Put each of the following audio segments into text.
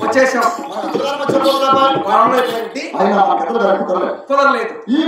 వచ్చేసాం కుదరలేదు. ఈ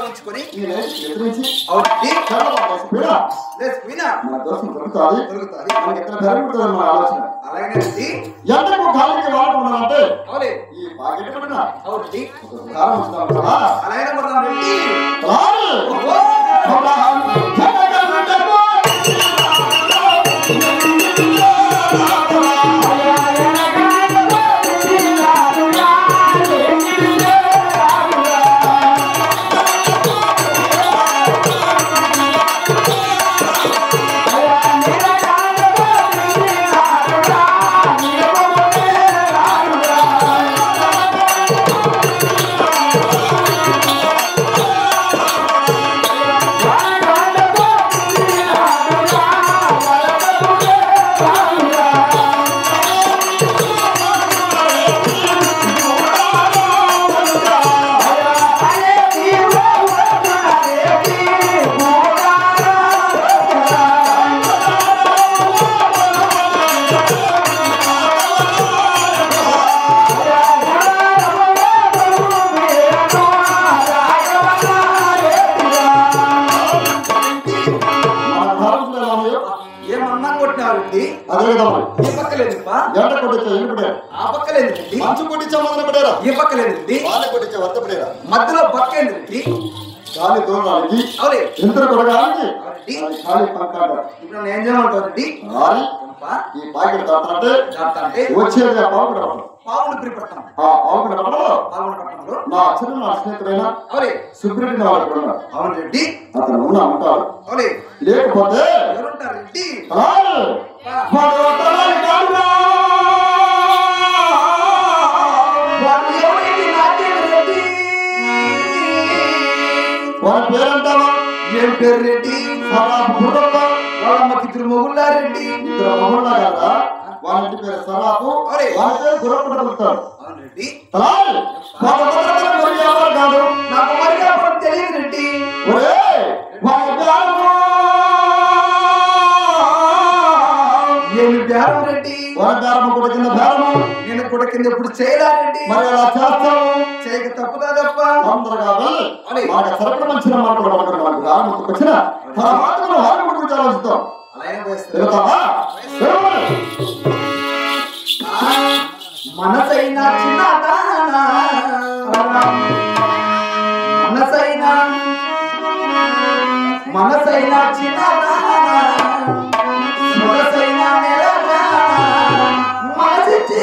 ఉంచుకొని అలాగే మధ్యలో పక్క ఇప్పుడు ఏం చేయమంటారండి? ఈ పాకెట్ వచ్చేది పావులు ప్రిపట్టం నా చిన్న స్నేహితుడైన సుబ్రెడ్డి అవును రెడ్డి అతను ఉంటారు. లేకపోతే ఎవరుంటారు రెడ్డి? వాళ్ళ పేరంటావా? ఏం పేరు రెడ్డి? వాళ్ళమ్మకి ఇద్దరు మొగుళ్ళారెడ్డి. ఇద్దరు మొగుళ్ళ కదా? వాళ్ళ ఇంటి పేరు సరాపు, వాళ్ళ పేరు గుర్రపుడు. నాకు మరిగాపురం తెలియదు రెడ్డి. ఏమి బేరం రెడ్డి? వాళ్ళ బేరము కూడా కింద బేరము, నేను కూడా కింద ఎప్పుడు చేయలేండి. మరి అలా చేస్తావు, చేయక తప్పుదా తప్ప. తొందరగా సరకులు మంచిగా మాట్లాడుతున్నాను వచ్చిన తన మాటలు వారి గురించి ఆలోచిస్తాం. మనసైనా చిన్నదానా, మనసైనా చిన్నదానా, మనసైనా నెలదానా, మనసిచ్చి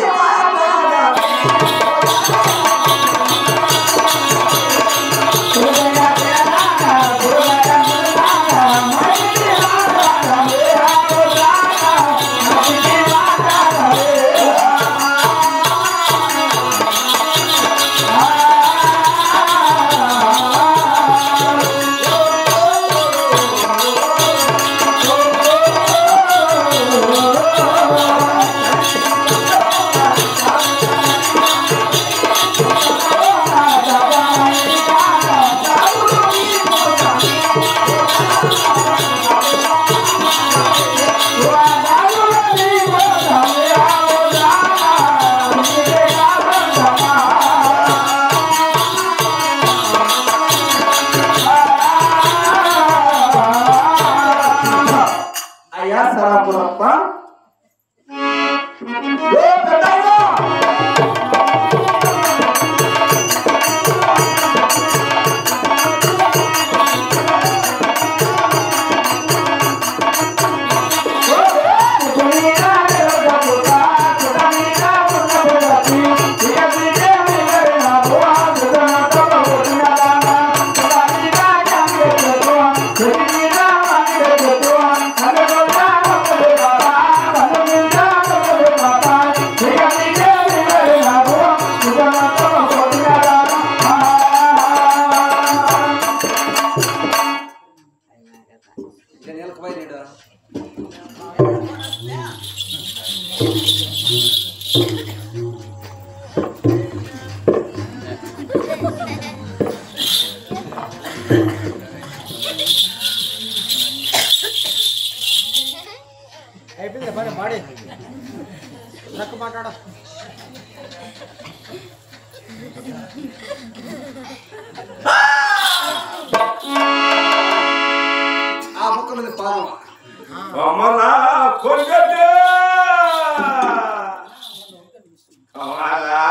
ఆ ముక్క మీద పాము కమలా కొల్గటే కమలా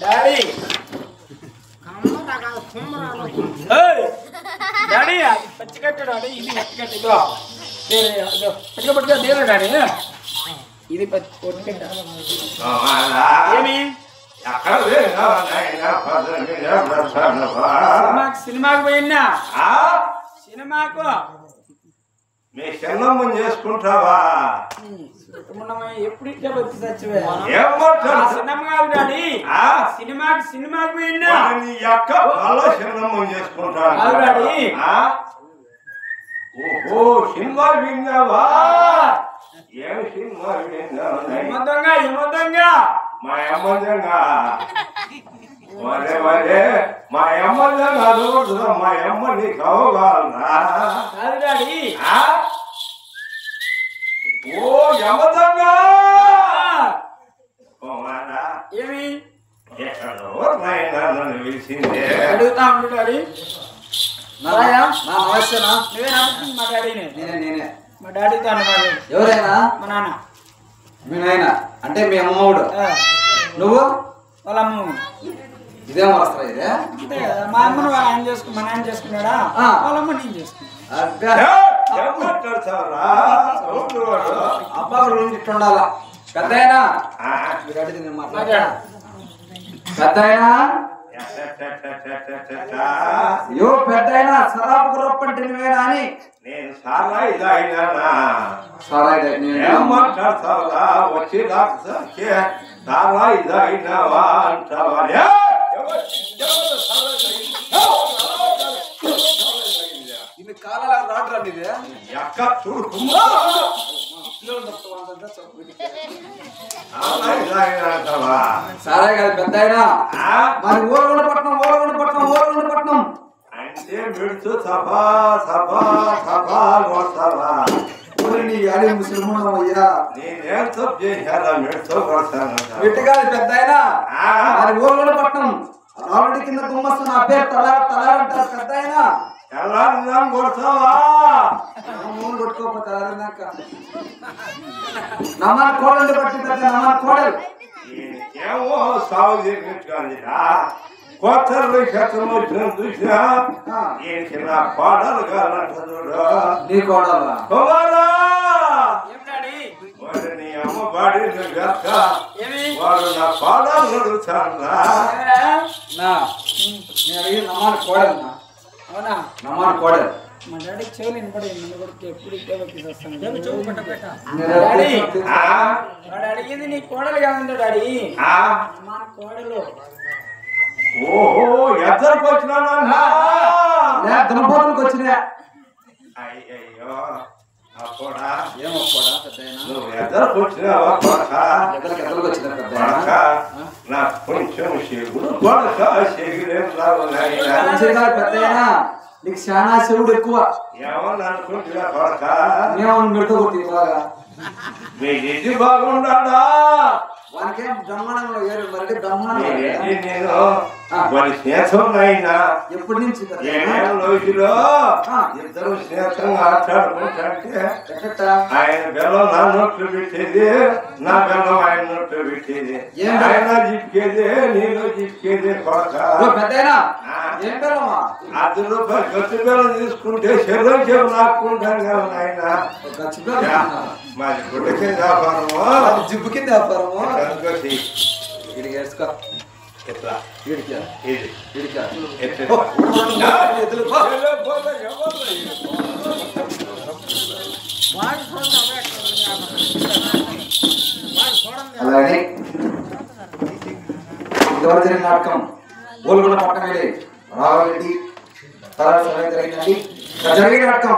డాడీ డాడీ పచ్చి కట్టు డాడీ ఇది పచ్చి కట్టు ఇదో పట్టుగా దేరు డాడీ ఇది పచ్చి ఏమి సినిమాకి పోయినా సినిమాకు మీ చిన్నమ్మని చేసుకుంటావా ఎప్పుడు ఇట్లా వచ్చి చచ్చివే ఏమంటారు సినిమా కాదు డాడీ సినిమాకి పోయినా నీ యొక్క వాళ్ళ చిన్నమ్మని చేసుకుంటాను కాదు డాడీ ఓహో సినిమా విన్నావా ఏం సినిమా విన్నా ఏమొద్దంగా మా అమ్మదంగా వరే వరే మా అమ్మదంగా రోజు మా అమ్మ నీకు అవగాలనా కాదు డాడీ ఓ యమదంగా ఏమి ఎక్కడో నాయనా నన్ను పిలిచిందే అడుగుతా ఉండు డాడీ నారాయణ నా నమస్తేనా నువ్వే నమ్ముతుంది మా డాడీని నేనే మా డాడీతో అన్నమాట ఎవరైనా మా నాన్న మీ నాయన అంటే మీ అమ్మవుడు నువ్వు వాళ్ళ అమ్మ ఇదేం వస్త్రా ఇదే అంతే కదా మా అమ్మను ఆయన మా నాన్న చేసుకున్నాడా వాళ్ళ అమ్మ నేను చేసుకున్నా అబ్బా రోజు ఇట్టుండాలా పెద్దయినా మీరు అడిగి నేను మాట్లాడా పెద్దయినా యో పెద్దయినా సరాపు గురప్పంటే నువ్వేనా అని నేను చాలా ఇదైనా సరే ఏమంటారా వచ్చి చాలా ఇదైనావా అంటావా ఇన్ని కాలాలు రాట్రా మీది ఎక్క చూడు సరే కదా పెద్దయినా మరి ఊరగొండపట్నం అంటే మిడుతు సభా సభా సభా కొడతావా నీ అడి ముస్లిమయ్యా నేనేం తప్పు చేశారా మిడుతూ కొడతాను పెట్టుకాదు పెద్దయినా మరి ఊరగొండపట్నం రావుడి కింద గుమ్మస్తు నా పేరు తలారంటారు పెద్దయినా ఎల్లాం కొడతావా మూడు కొట్టుకోపోతే నమ్మని కోడలు బట్టి పెద్ద నమ్మని కోడలు ఏమో సాగు చేసినట్టుగా కొత్తలు శతం వచ్చిన చూసినా ఈయనకి నా కోడలు కాదంటున్నాడు నీ కోడలు కుమారా ఏం డాడీ వాడు నీ అమ్మ బాడీ వాడు నా కోడలు అడుగుతాడా నా నేను అడిగి నమ్మని కోడలు అవునా నమ్మని కోడలు మా డాడీ చెవులు వినపడి నన్ను కొడుకు ఎప్పుడు ఇట్టే వస్తాను చెవు పట్టబెట్ట డాడీ వాడు అడిగింది నీ కోడలు కాదంట డాడీ మా కోడలు ఓహో ఎద్దరికి వచ్చినా దునపోతులకు వచ్చినా అయ్యో అప్పుడా ఏమో కూడా పెద్దయినా నువ్వు ఎద్దరికి వచ్చినావా కొడక ఎద్దరికి వచ్చిన కొడక పెద్దయినా నా కొంచెం శివుడు కొడక శివుడేం రావు పెద్దయినా నీకు చాలా శివుడు ఎక్కువ ఏమని అనుకుంటున్నా కొడక మేము మిడత కొట్టి బాగా మీ నిజి బాగుండా వానికేం బ్రహ్మాండంలో ఏరు మరి బ్రహ్మాండంలో నేను వారి స్నేహం అయినా ఎప్పటి నుంచి ఏమేం రోజులో ఇద్దరు స్నేహంగా ఆటాడుకుంటే ఆయన బెల్లం నా నోట్లు పెట్టేది నా బెల్లం ఆయన నోట్లు పెట్టేది ఆయన జిక్కేది నేను జిక్కేది కొడక పెద్దయినా ఏం బెల్లమా ₹10 ఖర్చు బెల్లం తీసుకుంటే శరీరం చెవు లాక్కుంటాను కదా ఆయన మాది గుడ్డ కింద వ్యాపారము జిబ్బు కింద వ్యాపారము అనుకోసి వీడికి వేసుకో ఎట్లా వీడికి ఇది వీడికి అలాగే ఇదివరకు జరిగిన నాటకం గోల్గొండ పట్టణం రావారెడ్డి తరాలు జరిగినది జరిగిన నాటకం